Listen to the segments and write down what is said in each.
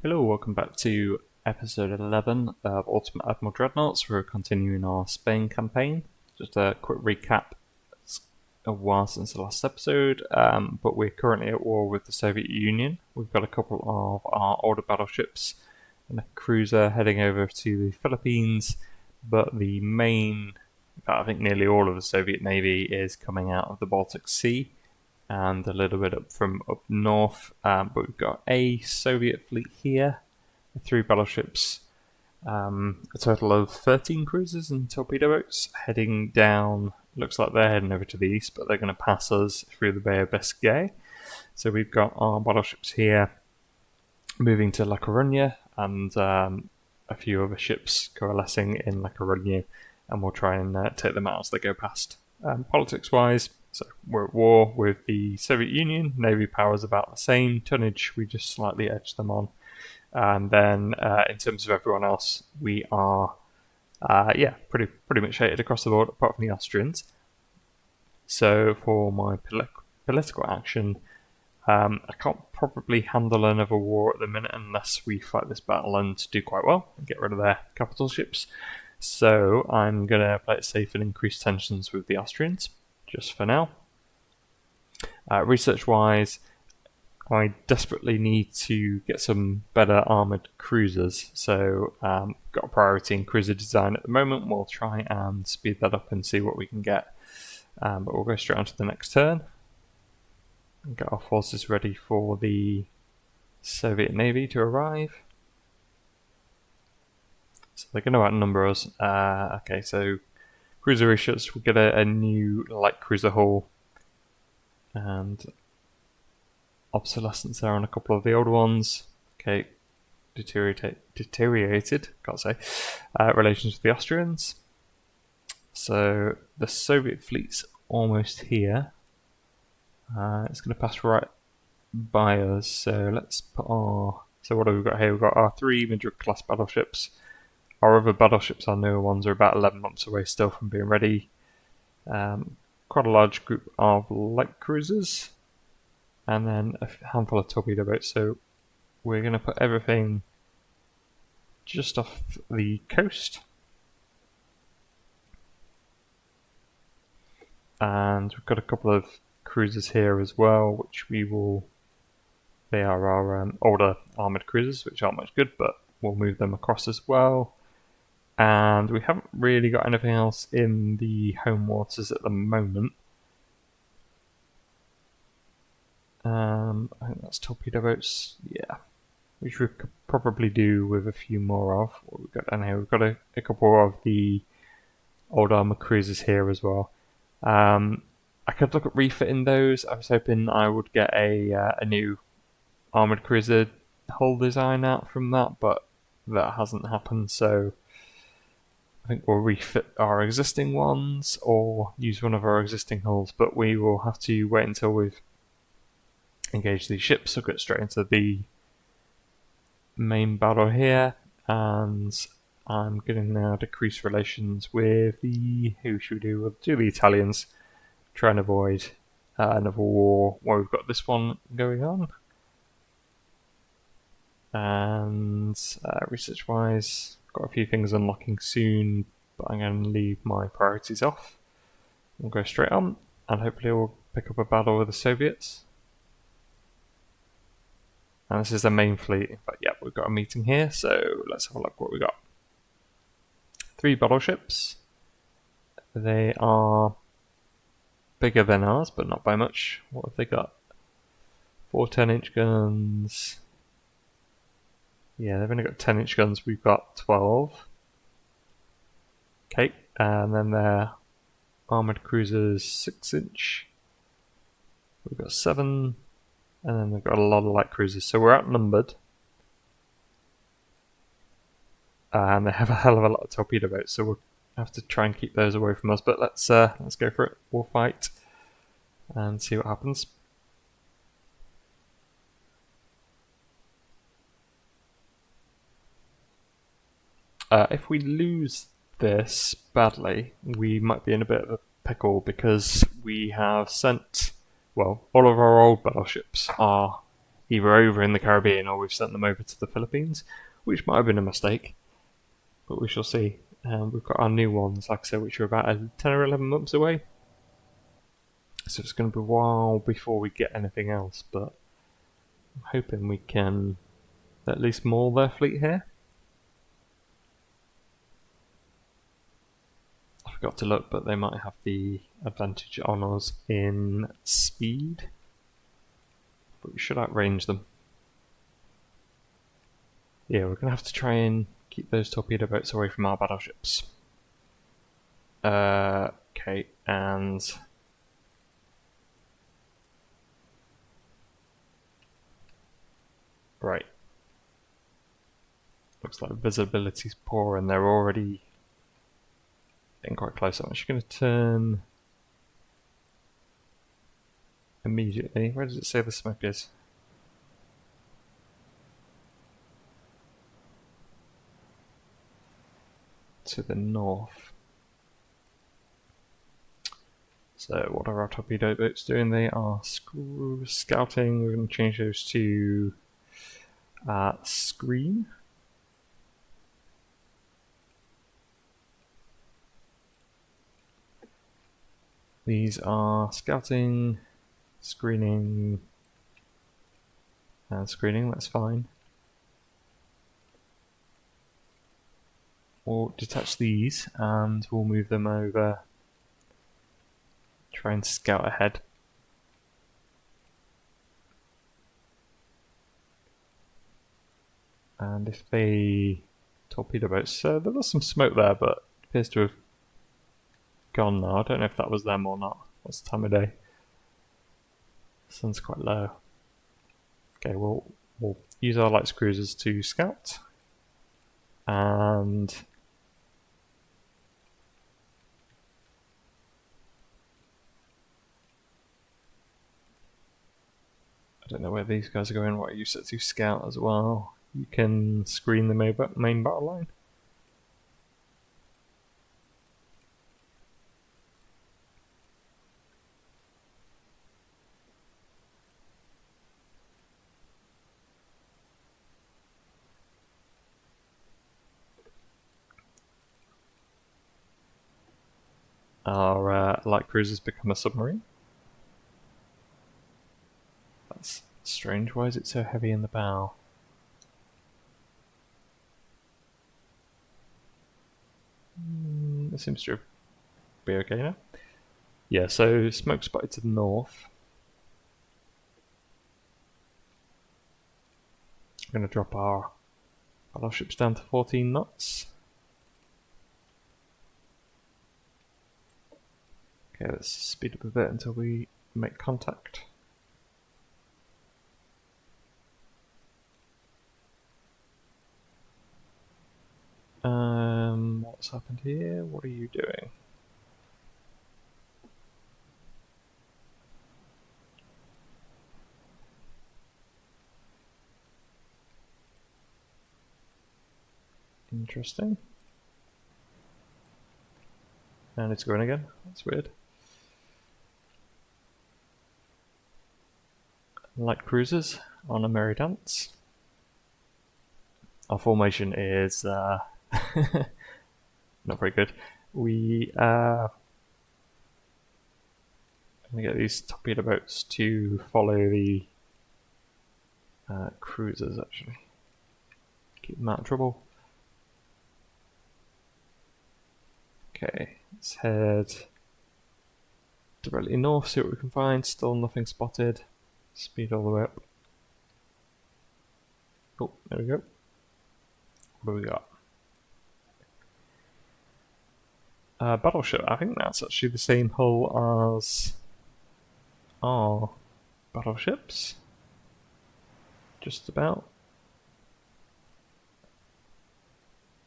Hello, welcome back to episode 11 of Ultimate Admiral Dreadnoughts. We're continuing our Spain campaign. Just a quick recap. It's a while since the last episode, but we're currently at war with the Soviet Union. We've got a couple of our older battleships and a cruiser heading over to the Philippines, but the main, I think nearly all of the Soviet Navy is coming out of the Baltic Sea and a little bit up north, but we've got a Soviet fleet here, 3 battleships, a total of 13 cruisers and torpedo boats heading down. Looks like they're heading over to the east, but they're going to pass us through the Bay of Biscay. So we've got our battleships here moving to La Coruña, and a few other ships coalescing in La Coruña, and we'll try and take them out as they go past. Politics-wise, so we're at war with the Soviet Union. Navy power is about the same. Tonnage, we just slightly edge them on. And then in terms of everyone else, we are pretty much hated across the board, apart from the Austrians. So for my political action, I can't probably handle another war at the minute unless we fight this battle and do quite well and get rid of their capital ships. So I'm going to play it safe and increase tensions with the Austrians, just for now. Research-wise, I desperately need to get some better armoured cruisers, so got a priority in cruiser design at the moment. We'll try and speed that up and see what we can get, but we'll go straight on to the next turn and get our forces ready for the Soviet Navy to arrive. So they're going to outnumber us. Okay, so cruiser research, we'll get a new light cruiser hull and obsolescence there on a couple of the older ones. Okay, deteriorated, can't say. Relations with the Austrians. So the Soviet fleet's almost here. It's going to pass right by us. So let's put our. So what have we got here? We've got our 3 Madrid-class battleships. Our other battleships, our newer ones, are about 11 months away still from being ready. Quite a large group of light cruisers, and then a handful of torpedo boats. So we're going to put everything just off the coast. And we've got a couple of cruisers here as well, which we will. They are our older armoured cruisers, which aren't much good, but we'll move them across as well. And we haven't really got anything else in the home waters at the moment. I think that's torpedo boats, yeah, which we could probably do with a few more of. What we've got down here, we've got a couple of the old armoured cruisers here as well. I could look at refitting those. I was hoping I would get a new armoured cruiser hull design out from that, but that hasn't happened, so I think we'll refit our existing ones or use one of our existing hulls, but we will have to wait until we've engaged these ships. So get straight into the main battle here, and I'm going to now decrease relations with who should we do? We'll do the Italians, try and avoid another war where we've got this one going on. And research-wise, got a few things unlocking soon, but I'm going to leave my priorities off. We'll go straight on, and hopefully we'll pick up a battle with the Soviets. And this is the main fleet. In fact, yeah, we've got a meeting here, so let's have a look what we got. 3 battleships. They are bigger than ours, but not by much. What have they got? 4 10-inch guns. Yeah, they've only got 10-inch guns. We've got 12. Okay, and then their armoured cruisers 6-inch. We've got 7, and then they've got a lot of light cruisers. So we're outnumbered, and they have a hell of a lot of torpedo boats. So we'll have to try and keep those away from us. But let's go for it. We'll fight and see what happens. If we lose this badly, we might be in a bit of a pickle because we have sent, well, all of our old battleships are either over in the Caribbean or we've sent them over to the Philippines, which might have been a mistake, but we shall see. We've got our new ones, like I said, which are about 10 or 11 months away. So it's going to be a while before we get anything else, but I'm hoping we can at least maul their fleet here. I forgot to look, but they might have the advantage on us in speed. But we should outrange them. Yeah, we're going to have to try and keep those torpedo boats away from our battleships. Okay, and... Right. Looks like visibility's poor and they're already getting quite close. I'm actually going to turn immediately. Where does it say the smoke is? To the north. So what are our torpedo boats doing? They are scouting. We're going to change those to screen. These are scouting, screening, and screening. That's fine. We'll detach these and we'll move them over. Try and scout ahead. And if they torpedo boats, there was some smoke there, but it appears to have gone now. I don't know if that was them or not. What's the time of day? The sun's quite low. Okay, we'll use our light cruisers to scout. And I don't know where these guys are going. What are you set to scout as well? You can screen the main battle line. Our light cruisers become a submarine. That's strange. Why is it so heavy in the bow? It seems to be okay now. Yeah, so smoke spotted to the north. We're going to drop our battleships down to 14 knots. Okay, let's speed up a bit until we make contact. What's happened here? What are you doing? Interesting. And it's going again. That's weird. Light cruisers on a merry dance. Our formation is not very good. We are going to get these torpedo boats to follow the cruisers, actually. Keep them out of trouble. Okay, let's head directly north, see what we can find. Still nothing spotted. Speed all the way up. Oh, there we go. What do we got? Battleship. I think that's actually the same hull as our battleships. Just about.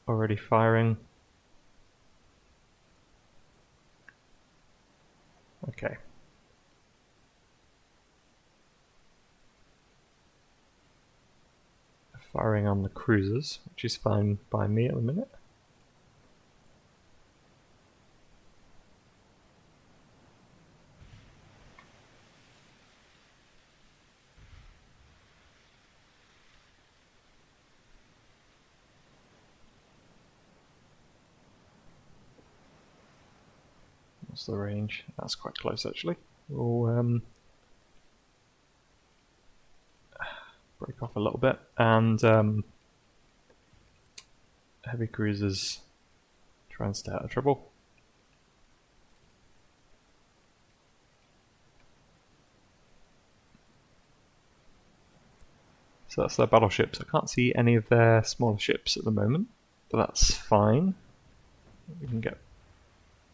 Already firing. Okay. Firing on the cruisers, which is fine by me at the minute. What's the range? That's quite close actually. We'll break off a little bit, and heavy cruisers try and stay out of trouble. So that's their battleships. I can't see any of their smaller ships at the moment, but that's fine. We can get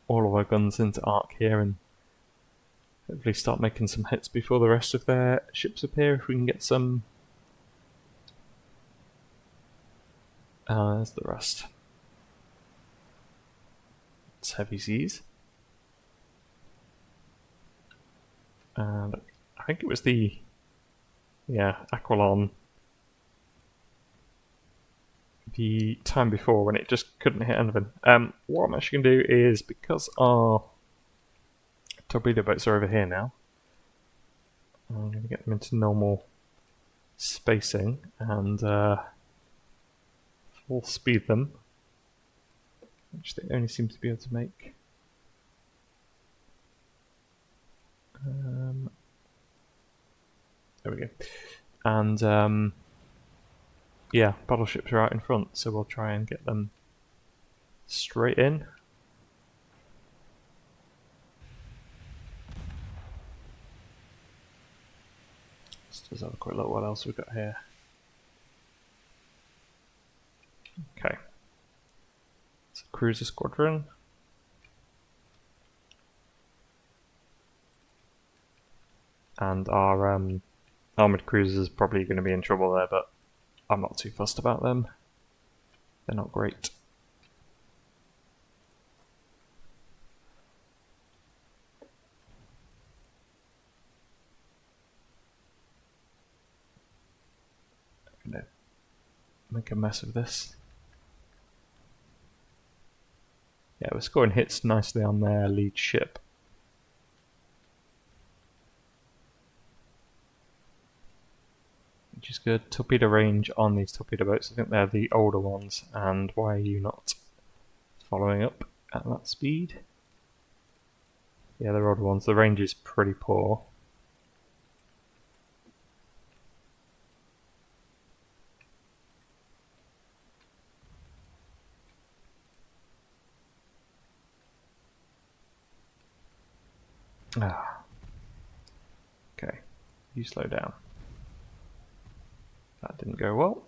all of our guns into arc here and hopefully start making some hits before the rest of their ships appear, if we can get some. There's the rest. It's heavy seas. And I think it was the Aquilon the time before when it just couldn't hit anything. What I'm actually going to do is, because our torpedo boats are over here now, I'm going to get them into normal spacing and full speed them, which they only seem to be able to make. There we go. And yeah, battleships are out in front, so we'll try and get them straight in. Let's just have a quick look what else we've got here. Okay. It's a cruiser squadron. And our armoured cruisers is probably going to be in trouble there, but I'm not too fussed about them. They're not great. I'm going to make a mess of this. Yeah, we're scoring hits nicely on their lead ship. Which is good. Torpedo range on these torpedo boats. I think they're the older ones. And why are you not following up at that speed? Yeah, they're older ones. The range is pretty poor. Okay, you slow down. That didn't go well.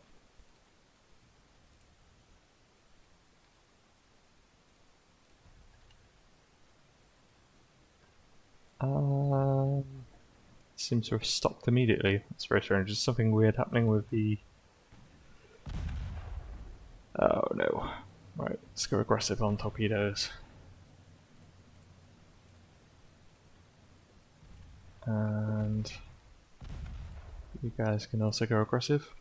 Seems to have stopped immediately. That's very strange. There's something weird happening with the... Oh no. Right, let's go aggressive on torpedoes. And you guys can also go aggressive.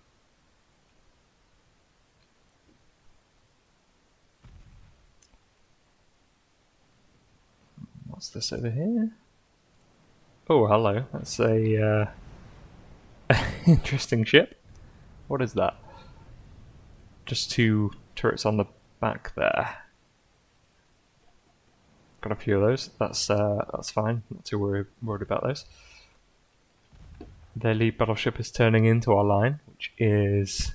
What's this over here? Oh, hello. That's a interesting ship. What is that? Just two turrets on the back there. Got a few of those. That's fine. Not too worried about those. Their lead battleship is turning into our line, which is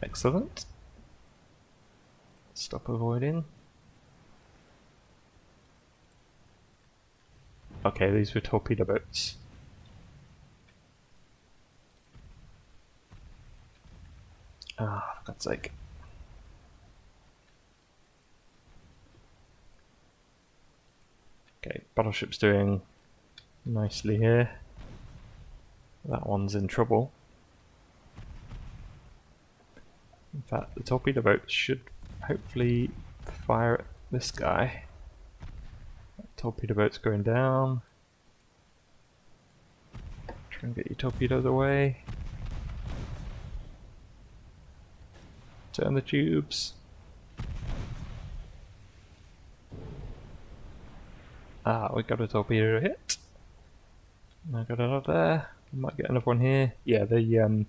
excellent. Stop avoiding. Okay, these were torpedo boats. Ah, for God's sake. Okay, battleship's doing nicely here. That one's in trouble. In fact, the torpedo boat should hopefully fire at this guy. Torpedo boat's going down. Try and get your torpedoes away. Turn the tubes. Ah, we got a torpedo hit. I got another there. Might get another one here. Yeah, the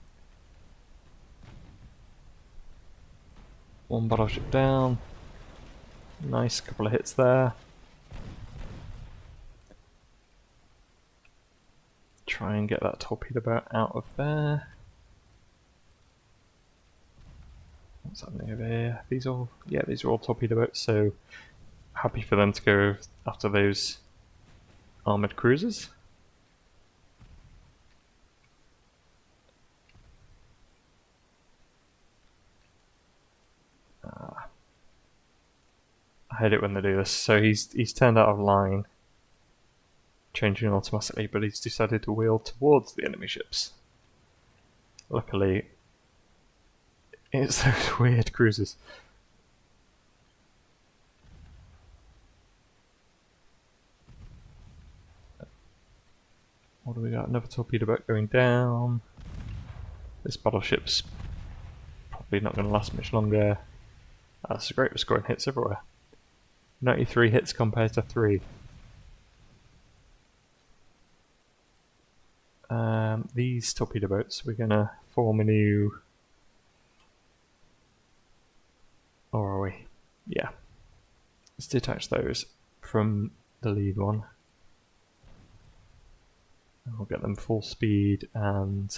one battleship down. Nice couple of hits there. try and get that torpedo boat out of there. What's happening over here? These are all torpedo boats, so happy for them to go after those armoured cruisers. I hate it when they do this. So he's turned out of line, changing automatically, but he's decided to wheel towards the enemy ships. Luckily, it's those weird cruisers. What do we got? Another torpedo boat going down. This battleship's probably not going to last much longer. That's great, we're scoring hits everywhere. 93 hits compared to 3. These torpedo boats, we're going to form a new... Or are we? Yeah. Let's detach those from the lead one. And we'll get them full speed and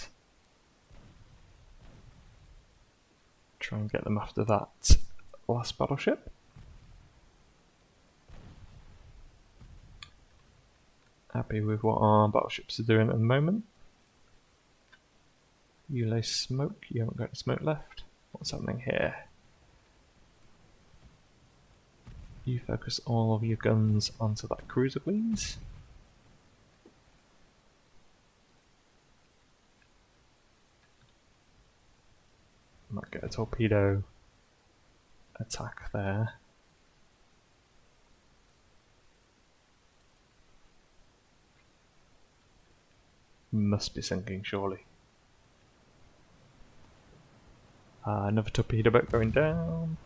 try and get them after that last battleship. Happy with what our battleships are doing at the moment. You lay smoke, you haven't got any smoke left. What's happening here? You focus all of your guns onto that cruiser, please. Might get a torpedo attack there. Must be sinking, surely. Another torpedo boat going down.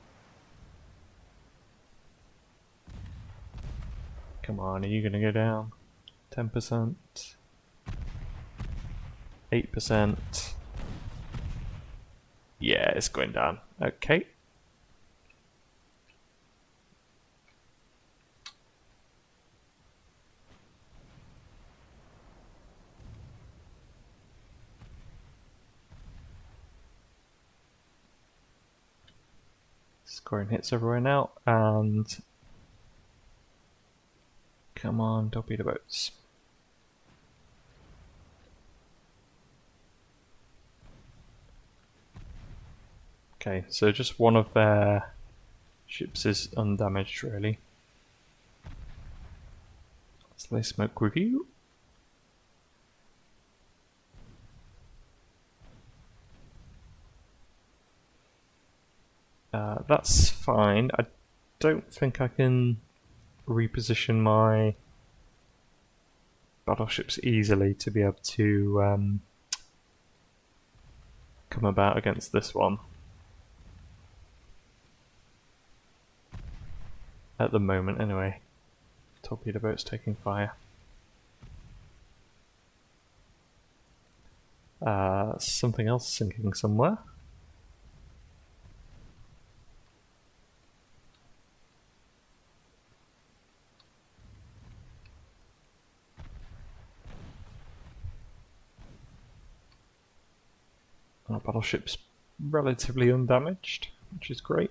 Come on, are you gonna go down? 10%. 8%. Yeah, it's going down. Okay. Scoring hits everywhere now, and come on, torpedo boats. Okay, so just one of their ships is undamaged, really. So they smoke with you. That's fine. I don't think I can reposition my battleships easily to be able to come about against this one. At the moment, anyway. Torpedo boat's taking fire. Something else sinking somewhere. Our battleship's relatively undamaged, which is great.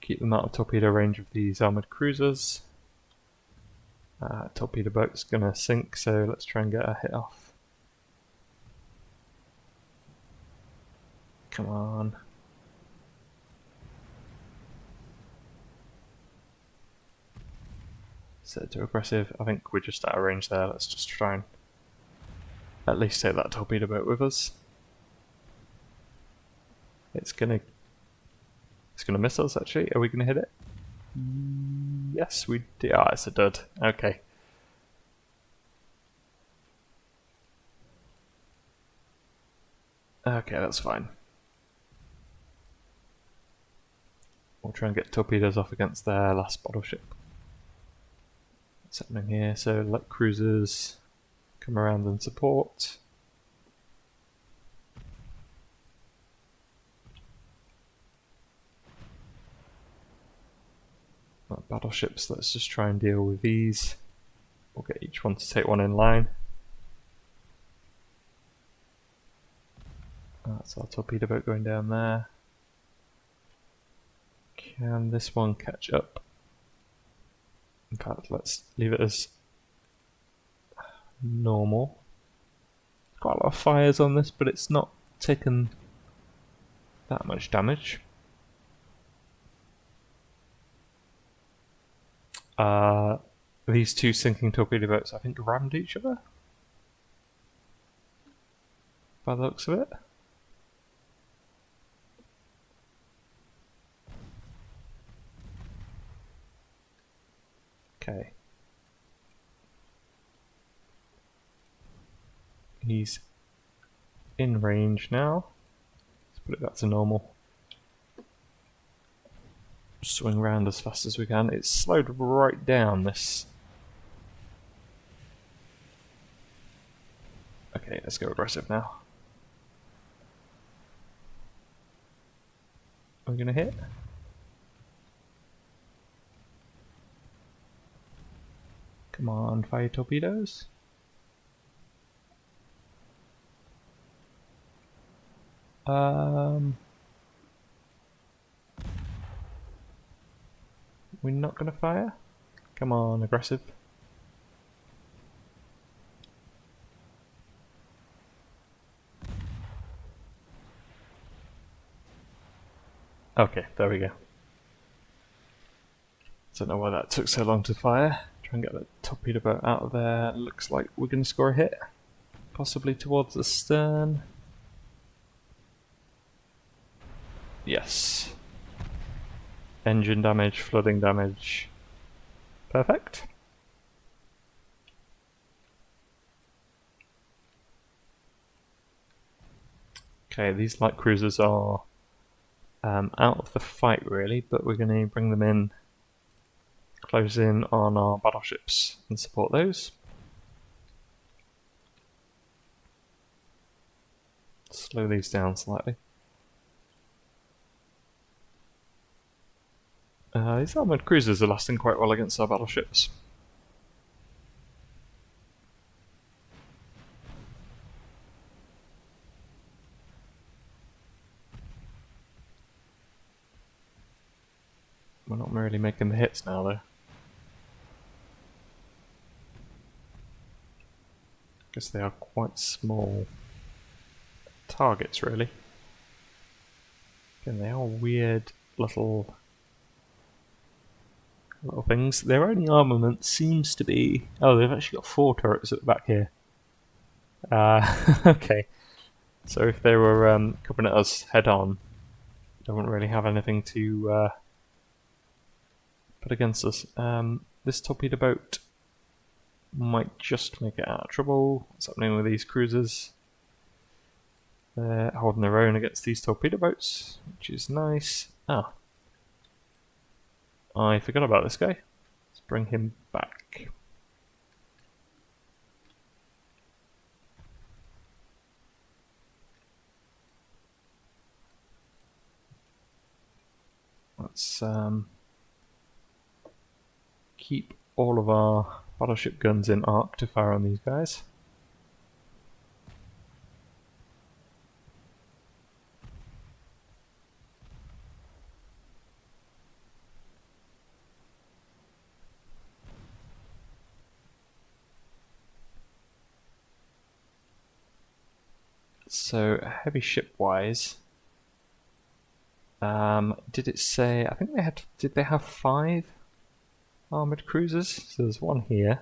Keep them out of torpedo range of these armoured cruisers. Torpedo boat's gonna sink, so let's try and get a hit off. Come on. Set to aggressive. I think we're just out of range there. Let's just try and at least take that torpedo boat with us. It's gonna miss us, actually. Are we gonna hit it? Yes, we did. Ah, it's a dud. Okay. Okay, that's fine. We'll try and get torpedoes off against their last battleship. What's happening here? So let cruisers come around and support. Battleships, let's just try and deal with these. We'll get each one to take one in line. That's our torpedo boat going down there. Can this one catch up? In fact, let's leave it as normal. Quite a lot of fires on this, but it's not taken that much damage. These two sinking torpedo boats, I think, rammed each other by the looks of it. Okay. He's in range now. Let's put it back to normal. Swing round as fast as we can. It's slowed right down, this. Okay, let's go aggressive now. Are we gonna hit? Come on, fire torpedoes. We're not gonna fire? Come on, aggressive. Okay, there we go. Don't know why that took so long to fire. Try and get the torpedo boat out of there. Looks like we're gonna score a hit. Possibly towards the stern. Yes. Engine damage, flooding damage. Perfect. Okay, these light cruisers are out of the fight really, but we're going to bring them in, close in on our battleships and support those. Slow these down slightly. These armoured cruisers are lasting quite well against our battleships. We're not really making the hits now though. Guess they are quite small targets really. Again, they are weird little things. Their only armament seems to be... Oh, they've actually got 4 turrets at the back here. Okay. So if they were coming at us head on, they wouldn't really have anything to put against us. This torpedo boat might just make it out of trouble. What's happening with these cruisers? They're holding their own against these torpedo boats, which is nice. Ah, I forgot about this guy. Let's bring him back. Let's keep all of our battleship guns in arc to fire on these guys. So heavy ship wise, did it say? I think they had. Did they have 5 armored cruisers? So there's 1 here,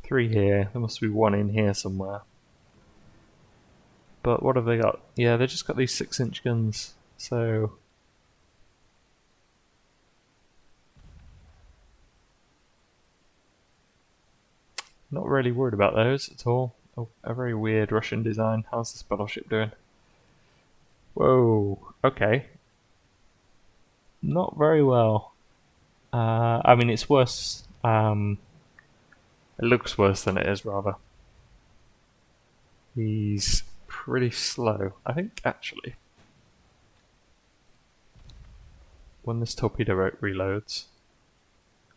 3 here. There must be 1 in here somewhere. But what have they got? Yeah, they just got these 6-inch guns. So not really worried about those at all. Oh, a very weird Russian design. How's this battleship doing? Whoa, okay. Not very well. I mean, it's worse. It looks worse than it is, rather. He's pretty slow. I think, actually, when this torpedo boat reloads,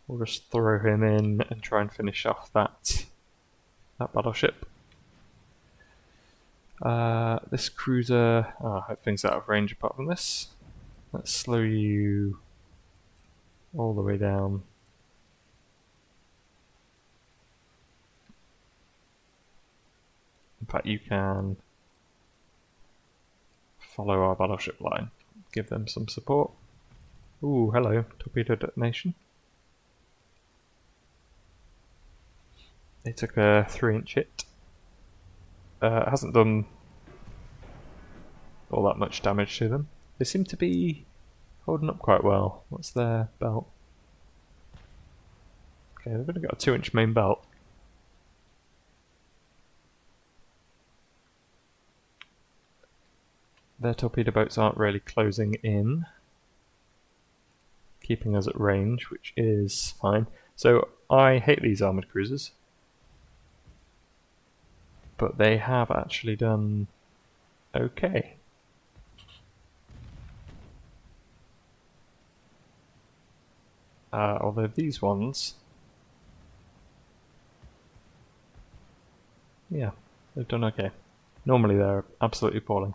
we'll just throw him in and try and finish off that battleship. This cruiser, I hope things out of range apart from this. Let's slow you all the way down. In fact, you can follow our battleship line. Give them some support. Ooh, hello, torpedo detonation. They took a 3-inch hit. It hasn't done all that much damage to them. They seem to be holding up quite well. What's their belt? Okay, they've only got a 2-inch main belt. Their torpedo boats aren't really closing in, keeping us at range, which is fine. So I hate these armoured cruisers, but they have actually done okay. Although these ones, yeah, they've done okay. Normally they're absolutely appalling,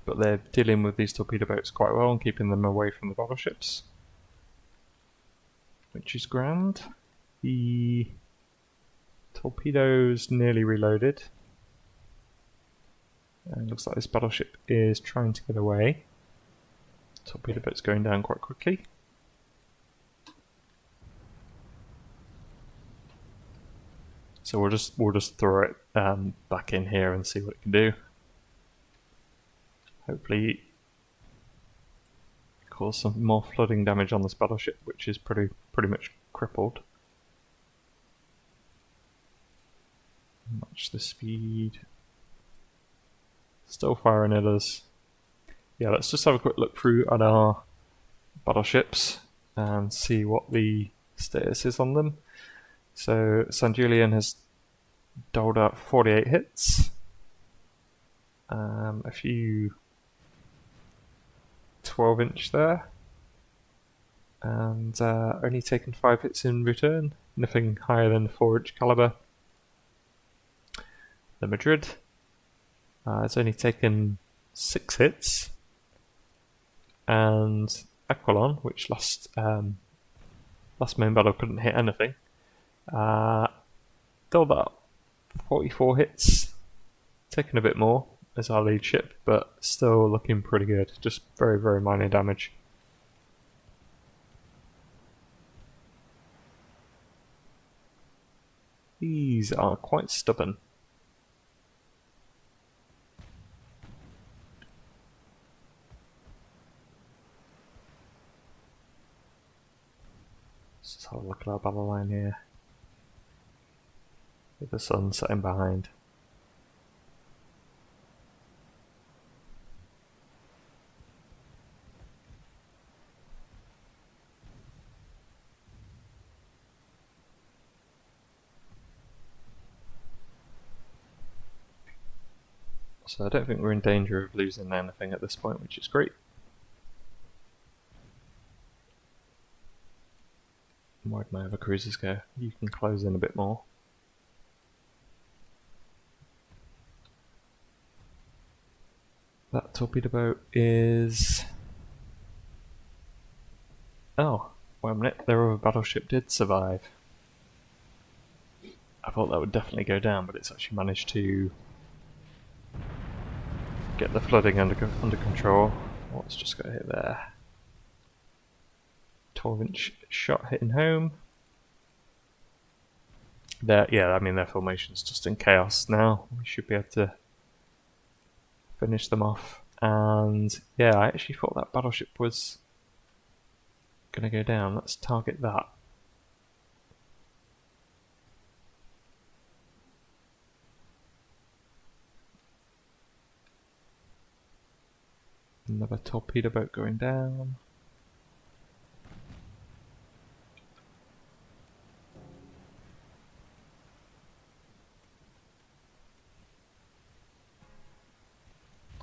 but they're dealing with these torpedo boats quite well and keeping them away from the battleships, which is grand. The torpedo's nearly reloaded. And looks like this battleship is trying to get away. Torpedo boat's going down quite quickly. So we'll just throw it back in here and see what it can do. Hopefully cause some more flooding damage on this battleship, which is pretty much crippled. Match the speed. Still firing at us. Yeah, let's just have a quick look through at our battleships and see what the status is on them. So San Julian has doled out 48 hits. A few 12-inch there. And only taken 5 hits in return. Nothing higher than 4-inch caliber. The Madrid. It's only taken 6 hits. And Aquilon, which last main battle couldn't hit anything, doled out 44 hits, taking a bit more as our lead ship, but still looking pretty good. Just very, very minor damage. These are quite stubborn. Let's just have a look at our battle line here. With the sun setting behind. So I don't think we're in danger of losing anything at this point, which is great. Where'd my other cruisers go? You can close in a bit more. That torpedo boat is... Oh, wait a minute, their other battleship did survive. I thought that would definitely go down, but it's actually managed to get the flooding under control. Let's just go hit there. 12-inch shot hitting home. Yeah, I mean their formation's just in chaos now. We should be able to finish them off. And yeah, I actually thought that battleship was gonna go down. Let's target that. Another torpedo boat going down.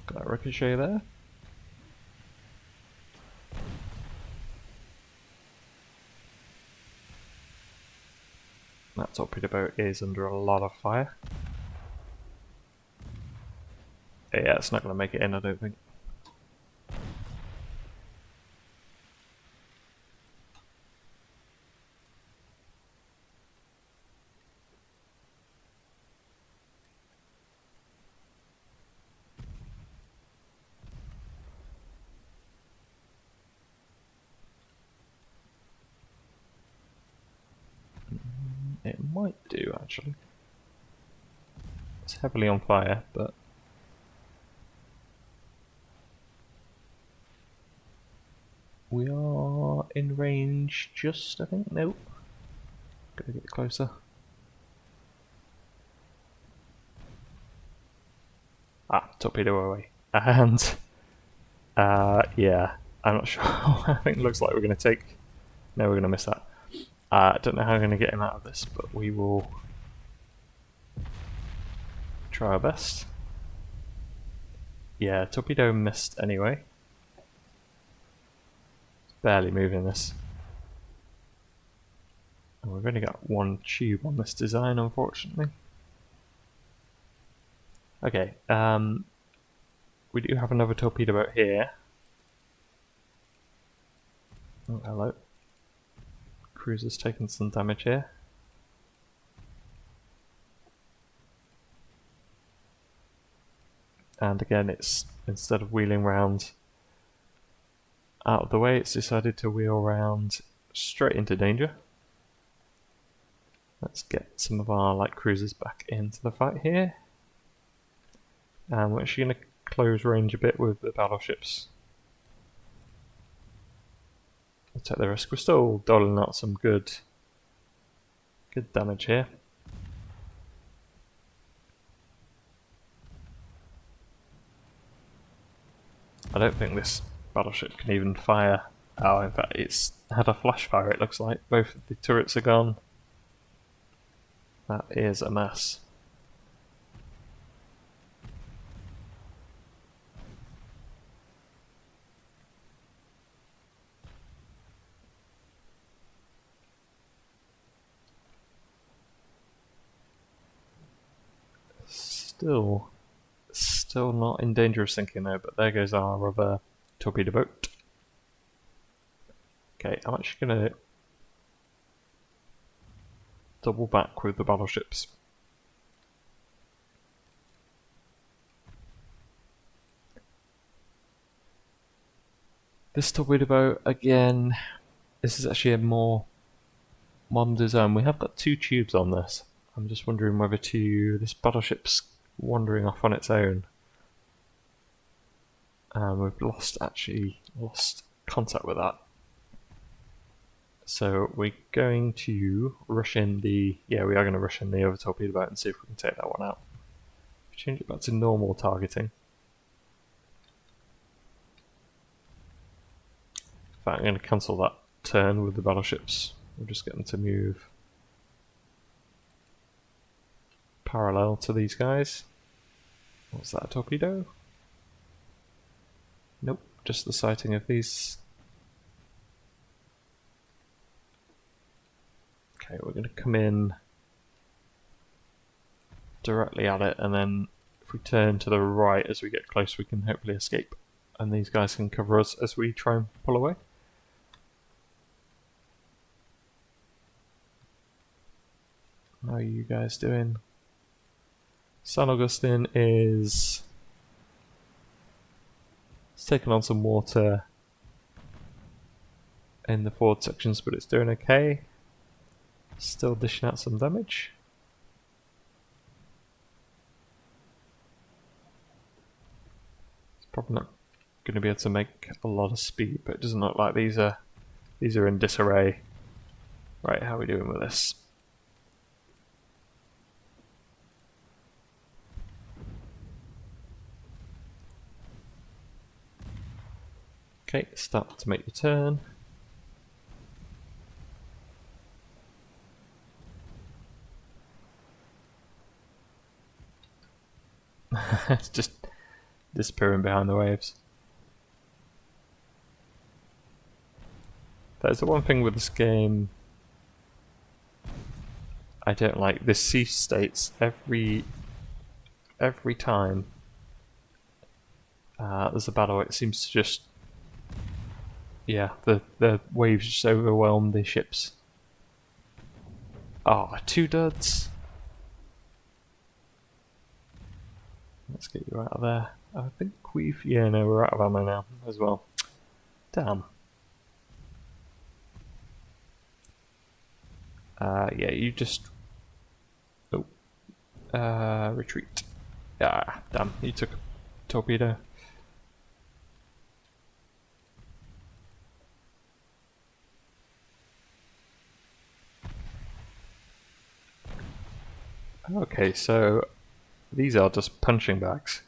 Got that ricochet there. That torpedo boat is under a lot of fire. Yeah, it's not going to make it in, I don't think. It might do, actually. It's heavily on fire, but... we are in range just, I think. Nope. Gotta get closer. Ah, torpedo away. And... yeah. I'm not sure. I think it looks like we're going to take... No, we're going to miss that. I don't know how we're going to get him out of this, but we will try our best. Yeah, torpedo missed anyway. Barely moving this. And we've only got one tube on this design, unfortunately. Okay, we do have another torpedo boat here. Oh, hello. Cruiser's taken some damage here. And again, it's instead of wheeling round out of the way, it's decided to wheel round straight into danger. Let's get some of our light cruisers back into the fight here. And we're actually going to close range a bit with the battleships. We'll take the risk. We're still doling out some good damage here. I don't think this battleship can even fire. Oh, in fact, it's had a flash fire, it looks like. Both of the turrets are gone. That is a mess. Still not in danger of sinking though, but there goes our other torpedo boat. Okay, I'm actually going to double back with the battleships. This torpedo boat, again, this is actually a more modern design. We have got two tubes on this. I'm just wondering whether this battleship's wandering off on its own. We've lost contact with that. So we're going to rush in the... yeah, we are going to rush in the other torpedo boat and see if we can take that one out. Change it back to normal targeting. In fact, I'm going to cancel that turn with the battleships. We'll just get them to move parallel to these guys. What's that, a torpedo? Nope, just the sighting of these. Okay, we're going to come in directly at it, and then if we turn to the right as we get close, we can hopefully escape. And these guys can cover us as we try and pull away. How are you guys doing? San Augustine is taking on some water in the forward sections, but it's doing okay. Still dishing out some damage. It's probably not going to be able to make a lot of speed, but it doesn't look like these are in disarray. Right, how are we doing with this? Okay, start to make your turn. It's just disappearing behind the waves. That's the one thing with this game I don't like. This cease states every time There's a battle. It seems to just, yeah, the waves just overwhelm the ships. Oh, 2 duds. Let's get you out of there. I think no, we're out of ammo now as well. Damn. Yeah, you just... Oh. Retreat. Ah, damn, you took a torpedo. Okay, so these are just punching bags.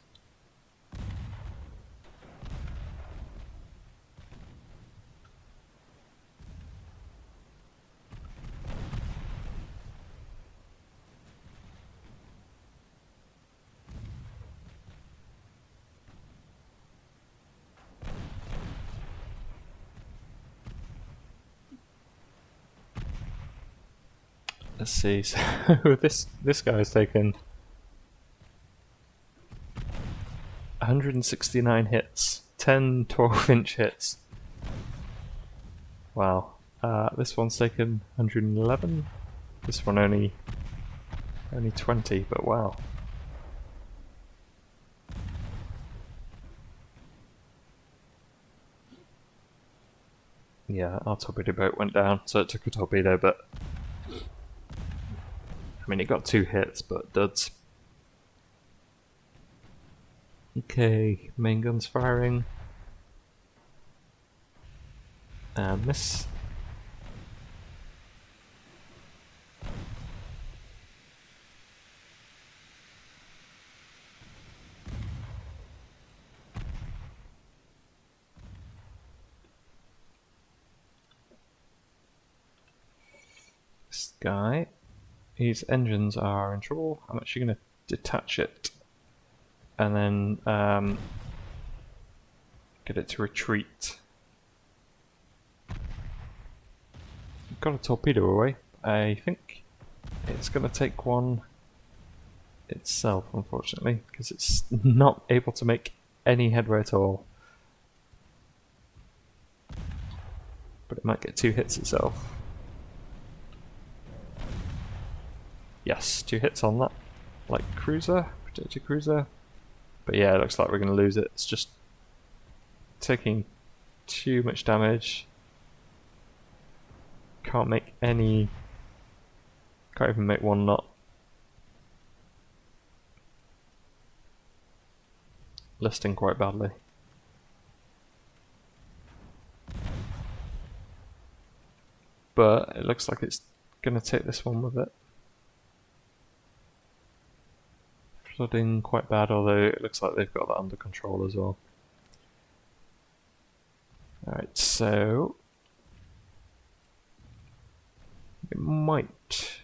Let's see, so this guy's taken 169 hits, 10 12-inch hits. Wow. This one's taken 111. This one only 20, but wow. Yeah, our torpedo boat went down, so it took a torpedo, but I mean, it got 2 hits, but duds. Okay, main gun's firing. And miss. This guy, his engines are in trouble. I'm actually going to detach it and then get it to retreat. Got a torpedo away. I think it's going to take one itself, unfortunately, because it's not able to make any headway at all. But it might get 2 hits itself. Yes, 2 hits on that. Like cruiser, protected cruiser. But yeah, it looks like we're going to lose it. It's just taking too much damage. Can't make any... Can't even make 1 knot. Listing quite badly. But it looks like it's going to take this one with it. Flooding quite bad, although it looks like they've got that under control as well. Alright, so... It might...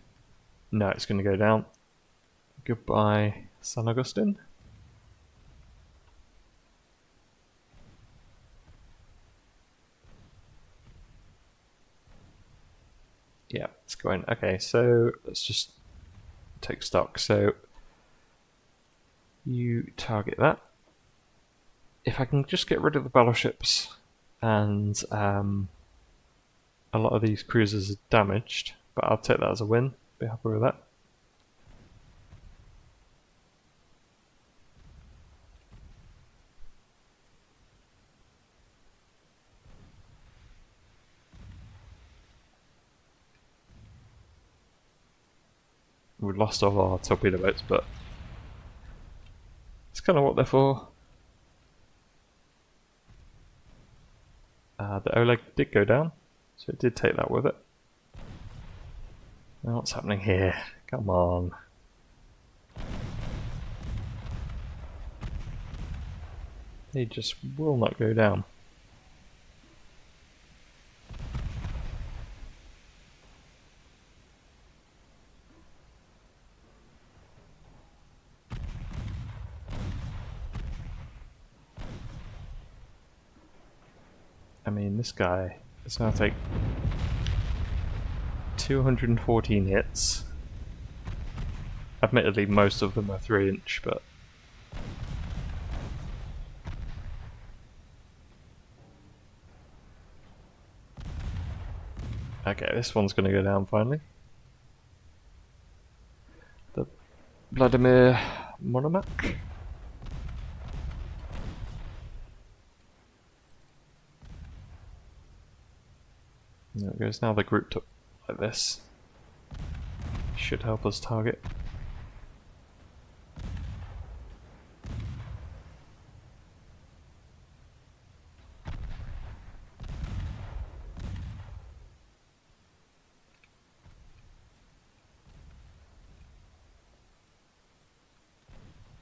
No, it's going to go down. Goodbye, San Agustin. Yeah, it's going. Okay, so let's just take stock. So you target that. If I can just get rid of the battleships and a lot of these cruisers are damaged, but I'll take that as a win. Be happy with that. We've lost all our torpedo boats, but it's kind of what they're for. The Oleg did go down, so it did take that with it. Now what's happening here? Come on. They just will not go down. I mean, this guy is going to take 214 hits. Admittedly, most of them are 3-inch, but Okay, this one's going to go down finally. The Vladimir Monomac. There it goes. Now they're grouped up like this. Should help us target.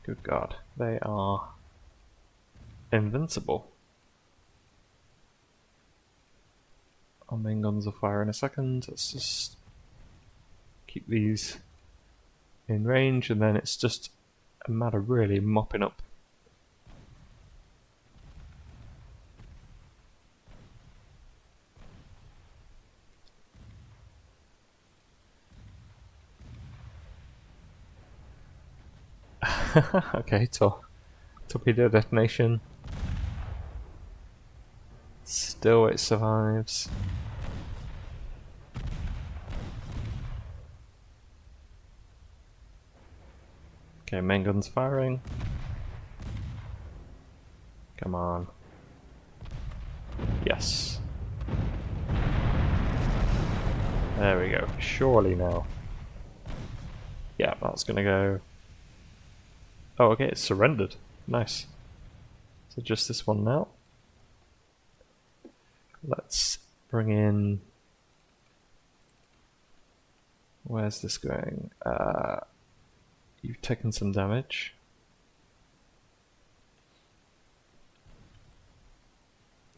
Good God, they are invincible. Our main guns will fire in a second. Let's just keep these in range, and then it's just a matter of really mopping up. Okay, torpedo detonation. Still it survives. Okay, main gun's firing. Come on. Yes. There we go. Surely now. Yeah, that's gonna go. Oh, okay, it's surrendered. Nice. So just this one now. Let's bring in. Where's this going? You've taken some damage.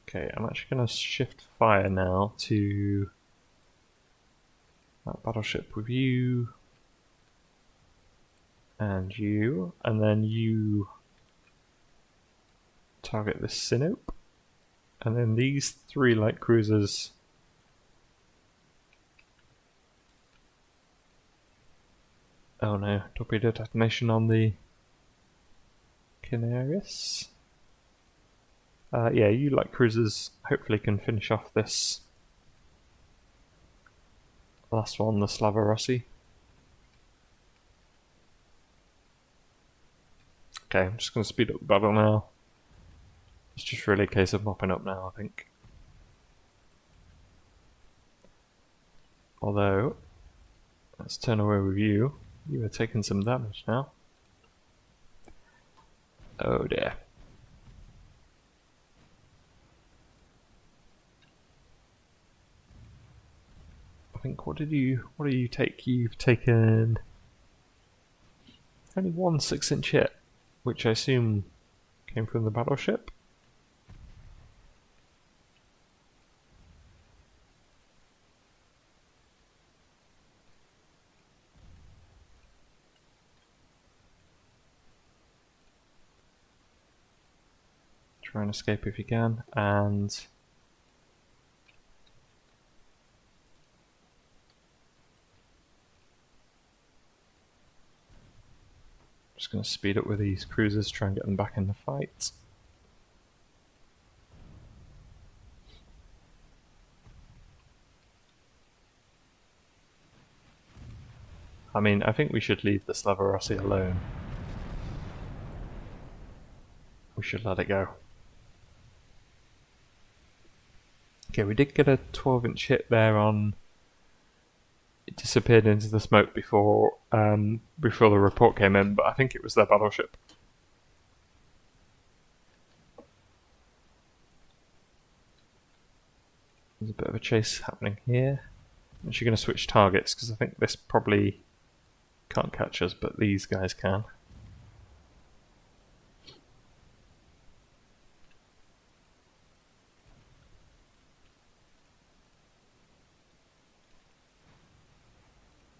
Okay, I'm actually going to shift fire now to that battleship with you and you, and then you target this Sinope, and then these 3 light cruisers. Oh no, torpedo detonation on the Canaris. Yeah, you light cruisers hopefully can finish off this last one, the Slavarossi. Okay, I'm just going to speed up the battle now. It's just really a case of mopping up now, I think. Although, let's turn away with you. You are taking some damage now. Oh dear. I think what do you take? You've taken only 1 6-inch hit, which I assume came from the battleship. Try and escape if you can, and just going to speed up with these cruisers, try and get them back in the fight. I mean, I think we should leave the Slavarossi alone. We should let it go. Okay, we did get a 12-inch hit there on. It disappeared into the smoke before the report came in, but I think it was their battleship. There's a bit of a chase happening here. I'm actually going to switch targets because I think this probably can't catch us, but these guys can.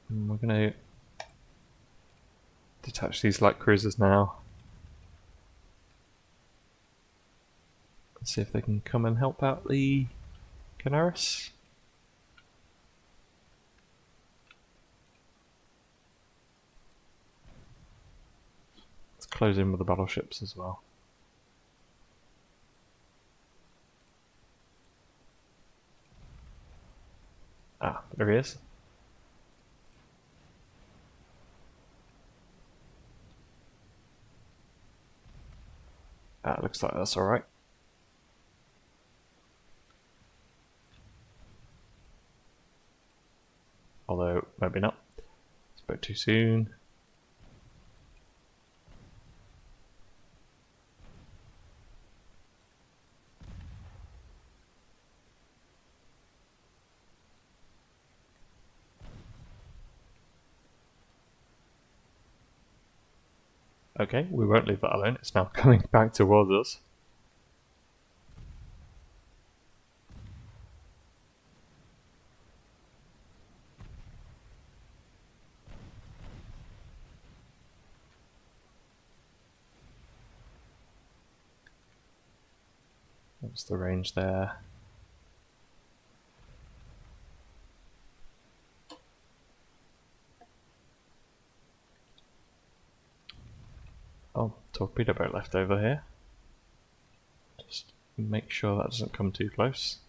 And we're going to detach these light cruisers now. Let's see if they can come and help out the Canaris. Let's close in with the battleships as well. there he is. Looks like that's alright. Although, maybe not. It's a bit too soon. Okay, we won't leave that alone. It's now coming back towards us. What's the range there? Oh, torpedo boat left over here. Just make sure that doesn't come too close.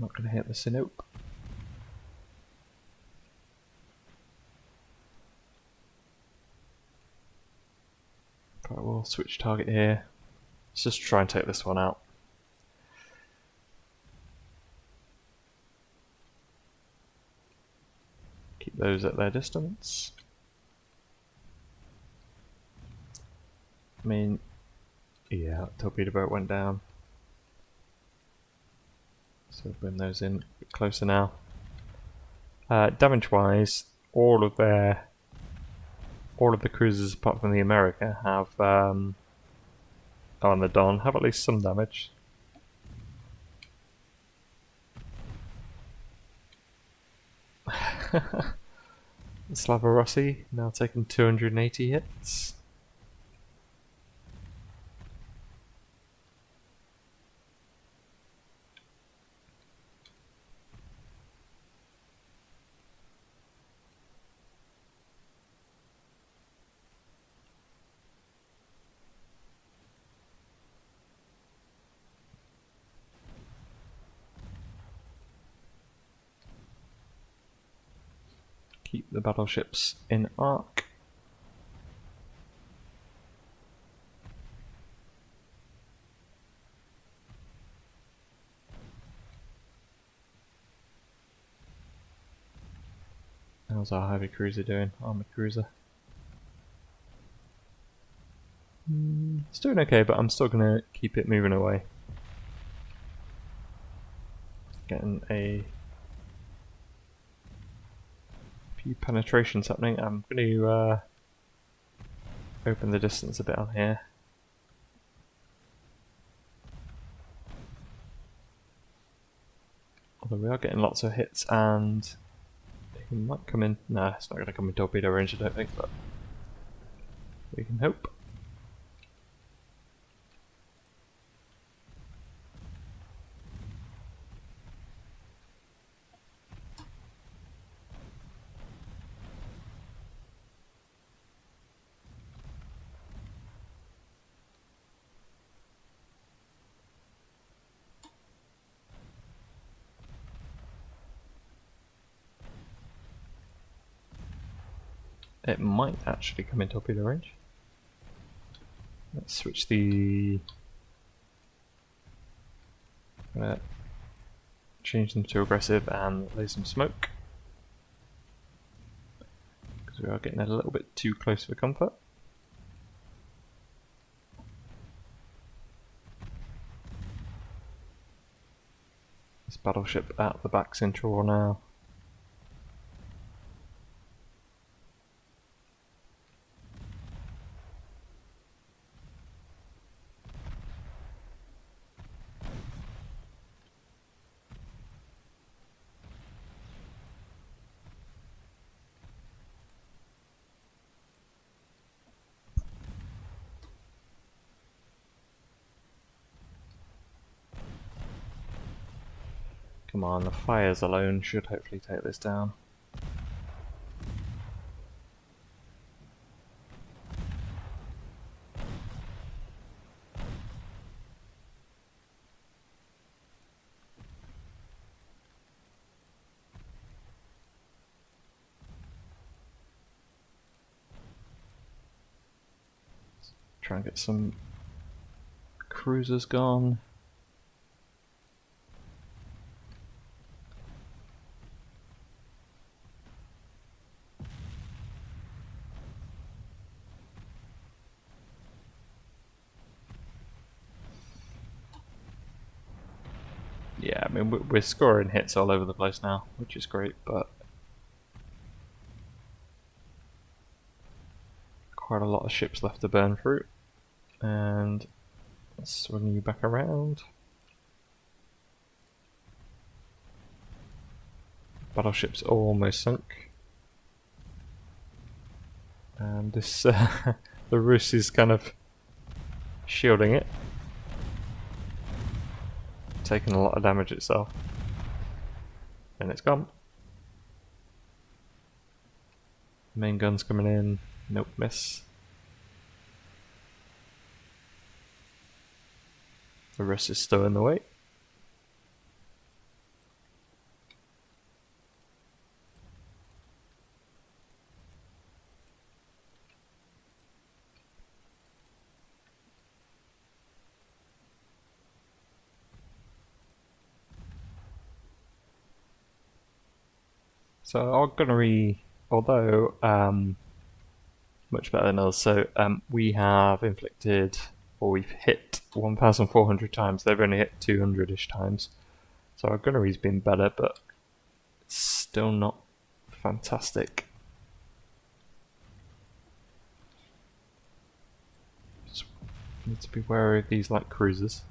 Not going to hit the Sinope. But we'll switch target here. Let's just try and take this one out. Keep those at their distance. I mean, yeah, torpedo boat went down. So bring those in a bit closer now. Damage-wise, all of the cruisers apart from the America have, and the Don have at least some damage. Slavorossi now taking 280 hits. Keep the battleships in arc. How's our heavy cruiser doing? Armored cruiser. It's doing okay, but I'm still going to keep it moving away. Getting a few penetrations happening. I'm going to open the distance a bit on here. Although we are getting lots of hits, and he might come in. Nah, it's not going to come in torpedo range, I don't think, but we can hope. It might actually come in torpedo range. Let's switch the... change them to aggressive and lay some smoke. Because we are getting a little bit too close for comfort. This battleship at the back central now. Come on, the fires alone should hopefully take this down. Try and get some cruisers gone. Yeah, I mean, we're scoring hits all over the place now, which is great, but quite a lot of ships left to burn through. And let's swing you back around. Battleship's almost sunk. And this, the Rus is kind of shielding it. Taking a lot of damage itself. And it's gone. Main gun's coming in. Nope, miss. The Rus is still in the way. So our gunnery, although much better than us, so we have inflicted, or we've hit 1,400 times. They've only hit 200-ish times. So our gunnery's been better, but it's still not fantastic. Just need to be wary of these light cruisers.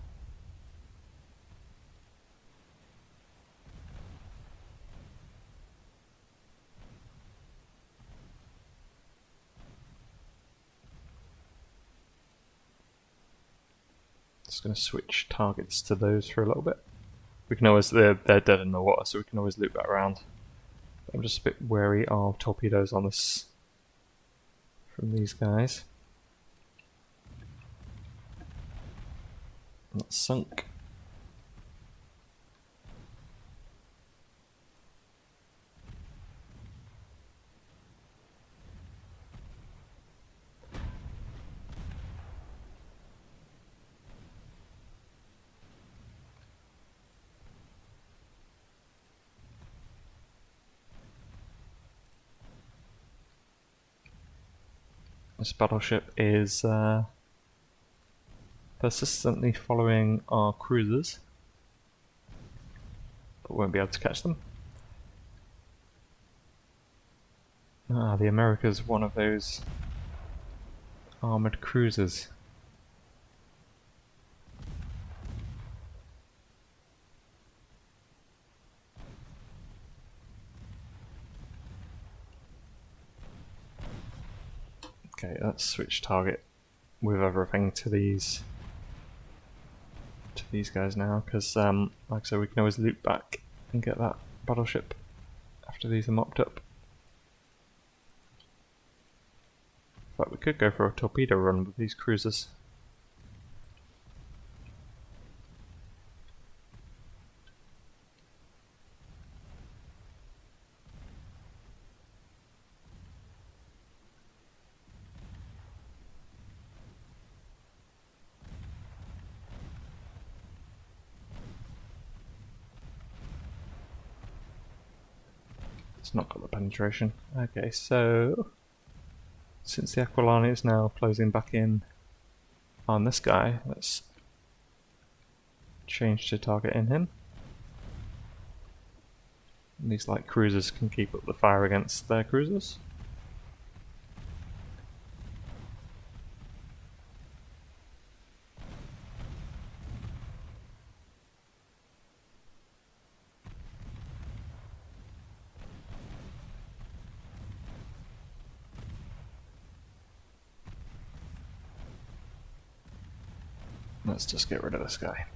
Just going to switch targets to those for a little bit. We can always, they're dead in the water, so we can always loop that around. I'm just a bit wary of torpedoes on this from these guys. That's sunk. This battleship is persistently following our cruisers, but won't be able to catch them. Ah, the America's one of those armoured cruisers. Okay, let's switch target with everything to these guys now, because like I said, we can always loop back and get that battleship after these are mopped up. But we could go for a torpedo run with these cruisers. It's not got the penetration. Okay, so since the Aquilani is now closing back in on this guy, let's change to targeting him. And these light cruisers can keep up the fire against their cruisers. Let's just get rid of this guy.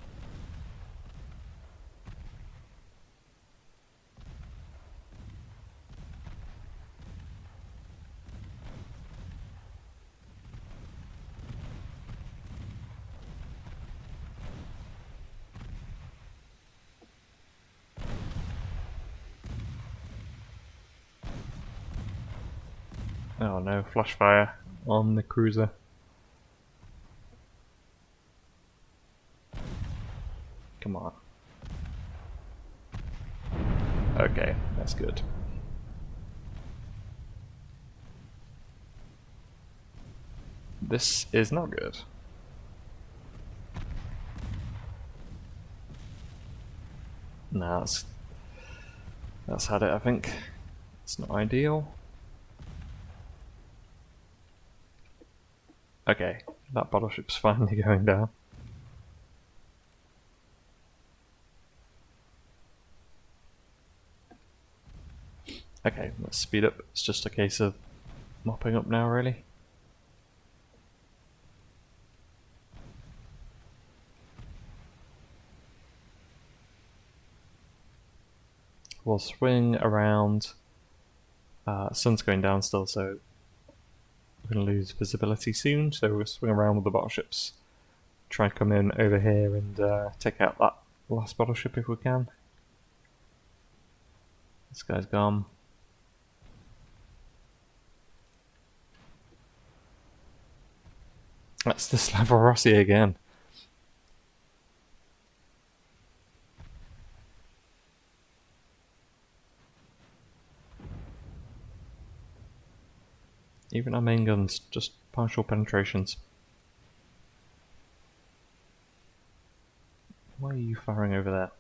Oh no, flash fire on the cruiser. Come on. Okay, that's good. This is not good. Nah, that's had it, I think. It's not ideal. Okay, that battleship's finally going down. Okay, let's speed up. It's just a case of mopping up now, really. We'll swing around. Sun's going down still, so we're going to lose visibility soon. So we'll swing around with the battleships. Try and come in over here and take out that last battleship if we can. This guy's gone. That's the Slavorossi again. Even our main guns, just partial penetrations. Why are you firing over there?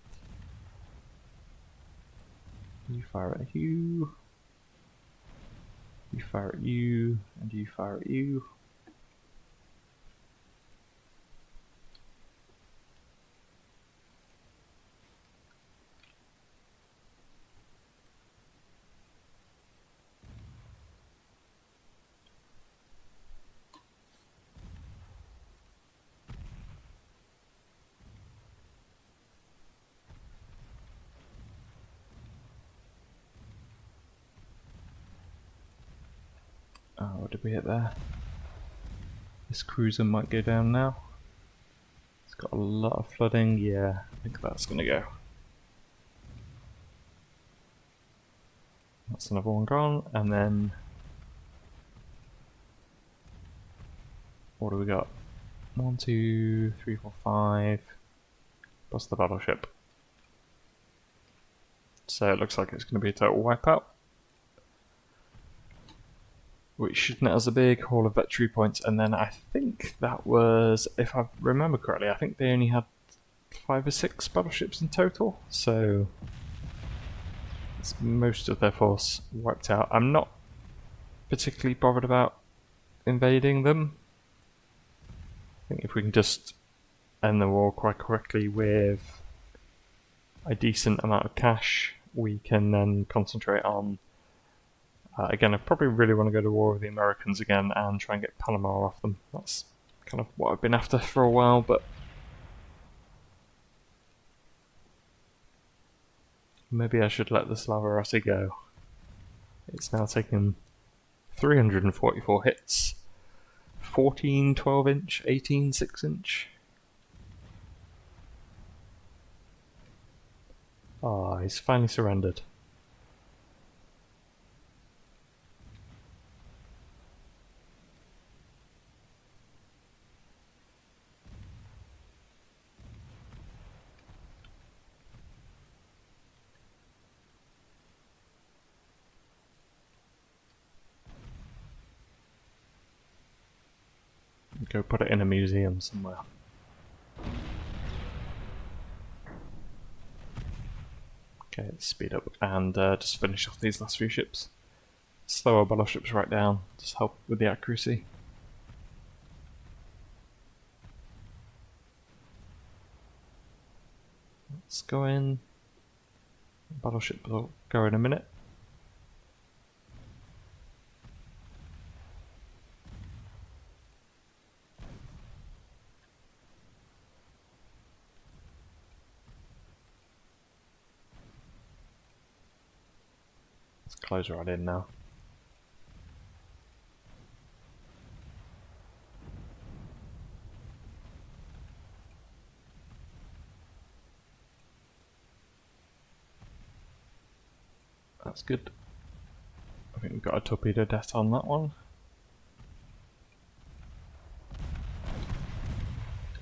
You fire at you. You fire at you, and you fire at you. Oh, what did we hit there? This cruiser might go down now. It's got a lot of flooding. Yeah, I think that's gonna go. That's another one gone, and then what do we got? 1, 2, 3, 4, 5. Plus the battleship. So it looks like it's going to be a total wipeout. Which should net us a big haul of victory points, and then I think that was, if I remember correctly, I think they only had 5 or 6 battleships in total, so it's most of their force wiped out. I'm not particularly bothered about invading them. I think if we can just end the war quite quickly with a decent amount of cash, we can then concentrate on again, I probably really want to go to war with the Americans again and try and get Panama off them. That's kind of what I've been after for a while, but maybe I should let the Slavorossi go. It's now taken 344 hits, 14 12-inch, 18 6-inch. Ah, he's finally surrendered. Go put it in a museum somewhere. Okay, let's speed up and just finish off these last few ships. Slow our battleships right down, just help with the accuracy. Let's go in. Battleship will go in a minute. Let's close right in now. That's good. think we've got a torpedo debt on that one.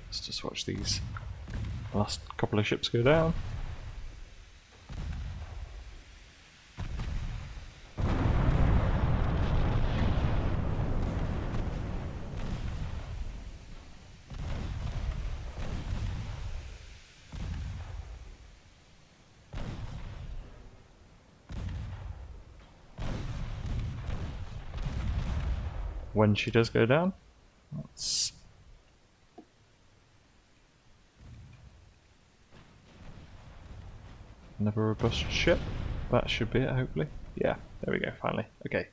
Let's just watch these last couple of ships go down. When she does go down, that's another robust ship. That should be it, hopefully. Yeah, there we go, finally. Okay.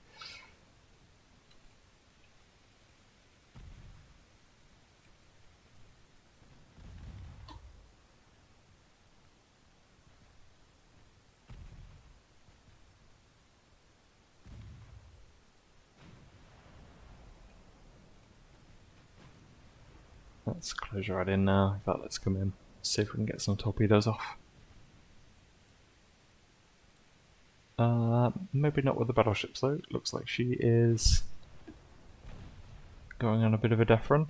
Let's close right in now. In fact, let's come in, see if we can get some torpedoes off. Maybe not with the battleships though. It looks like she is going on a bit of a death run.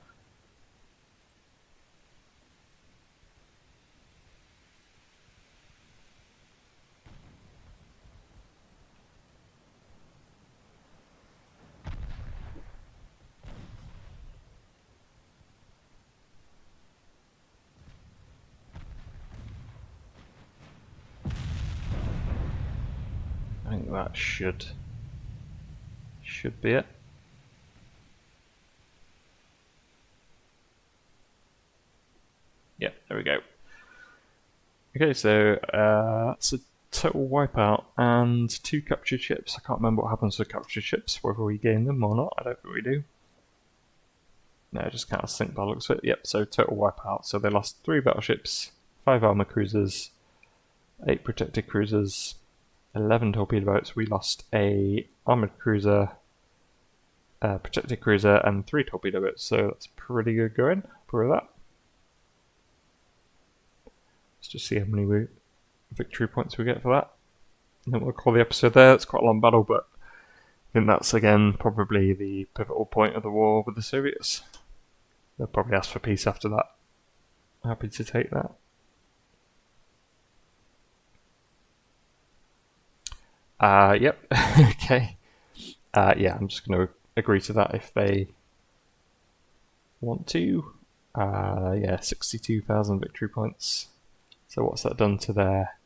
I think that should be it. Yeah, there we go. Okay, so it's a total wipeout and 2 captured ships. I can't remember what happens to captured ships, whether we gain them or not. I don't think we do. No, just kind of sink by the looks of it. Yep, so total wipeout. So they lost 3 battleships, 5 armor cruisers, 8 protected cruisers, 11 torpedo boats. We lost a armored cruiser, protected cruiser, and 3 torpedo boats. So that's pretty good going for that. Let's just see how many victory points we get for that. And then we'll call the episode there. It's quite a long battle, but I think that's again probably the pivotal point of the war with the Soviets. They'll probably ask for peace after that. Happy to take that. Yep. Okay. Yeah, I'm just going to agree to that if they want to. Yeah, 62,000 victory points. So what's that done to their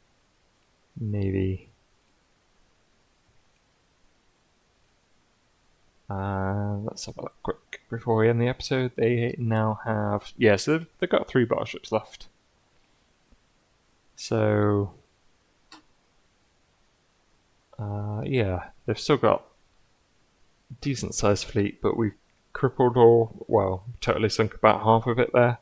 navy? Let's have a look quick before we end the episode. They now have... Yeah, so they've got 3 battleships left. So... yeah, they've still got a decent sized fleet, but we've crippled totally sunk about half of it there.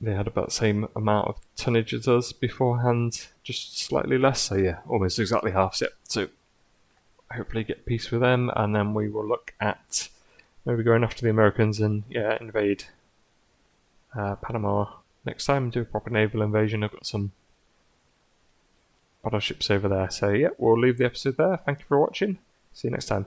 They had about the same amount of tonnage as us beforehand, just slightly less, so yeah, almost exactly half. So hopefully get peace with them, and then we will look at maybe going after the Americans and invade Panama next time, do a proper naval invasion. I've got some battleships over there. So yeah, we'll leave the episode there. Thank you for watching. See you next time.